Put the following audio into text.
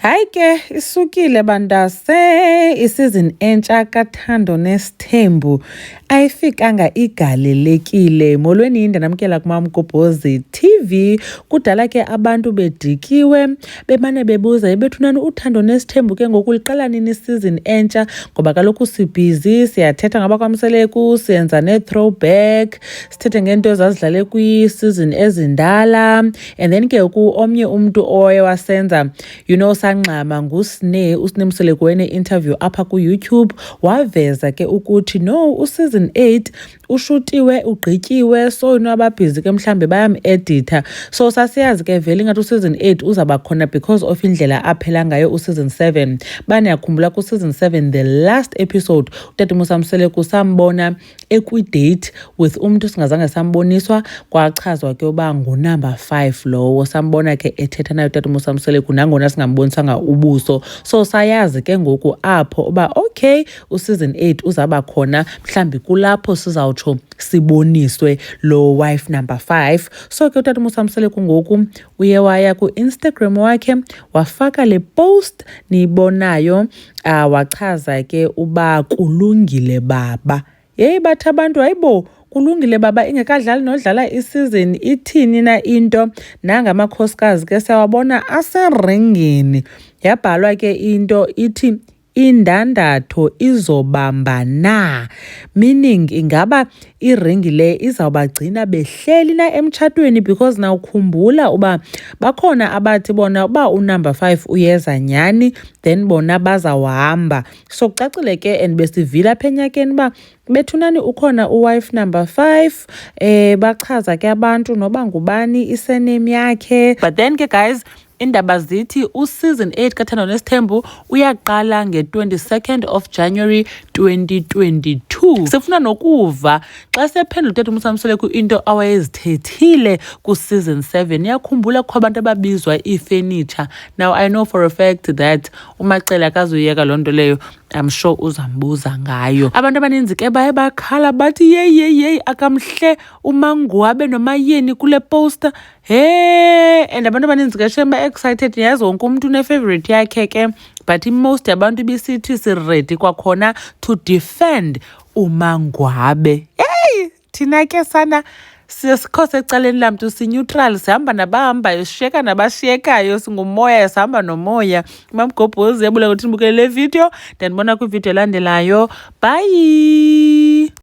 Hayi ke isukile bandase isizini entsha kaThando Nesithembu ayifikanga igalelekile. Molweni yini ndinamkela kuMamgobhozi TV. Kudala ke abantu bedikiwe bemane bebuza bethunani uThando Nesithembu ke ngoku liqala nini isizini entsha ngoba kaloku sibhizi siyathetha ngabakwaMseleku siyenza ne-throwback sithethe ngento ezazidlale kwi-season ezindala and then ke omnye umntu oye wasenza sangxama ngusne Mseleku interview apha ku-YouTube waveza ke ukuthi no useason 8 ushutiwe ugqityiwe so ababhizi ke mhlambe bayam-editha so sasiyazi ke vele ingathi useason 8 uzaba khona because of indlela aphela ngayo useason 7 baniyakhumbula kuseason 7 the last episode uTata Mseleku sambona ekwi-date with umntu singazange samboniswa kwachazwa ke uba ngunumber 5 lowo sambona ke ethetha nayo uTata Mseleku nangona singambonisanga ubuso so sayazi ke ngoku apho uba okay useason 8 uzaba khona mhlambi kulapho sizawutsho siboniswe lo wife number 5 so ke uTata Mseleku ngoku uye waya ku-Instagram wakhe wafaka le post niyibonayo wachaza ke uba kulungile baba bathi abantu hayibo kulungile baba ingekadlali nodlala isizini ithini na into nangamakhosikazi ke siyawabona aseringini yabhalwa ke into ithi indandatho izobamba na meaning ingaba iringi le izawubagcina behleli na emtshatweni because nawukhumbula uba bakhona abathi bona uba unumber 5 uyeza nyani then bona bazawuhamba so kucacile ke and besivile apha enyakeni uba bethunani ukhona uwife number 5 bachaza ke abantu noba ngubani isename yakhe but then ke guys indaba zithi useason 8 kaThando Nesithembu uyaqala nge-22nd of January 2022 sifuna nokuva xa sephendula uTata Mseleku into awayezithethile ku-season 7 yakhumbula kukho abantu ababizwa ifurniture now I know for a fact that uMacele akazoyeka loo nto leyo I'm sure uzambuza ngayo abantu abaninzi ke baye bakhala bathi yeyi akamhle uMangwabe noMayeni kule poster and abantu abaninzi ke shemba excited yazi wonke umuntu une-favorite yakhe ke but most abantu bisithi siready kwakhona to defend uMangwabe thina ke sana sikhose ecaleni lamntu si-neutral sihamba nabahambayo sishiyeka nabashiyekayo singumoya sihamba nomoya Mamgobhozi yabula ukuthi nibukele le video ndandibona kwivideo elandelayo bye.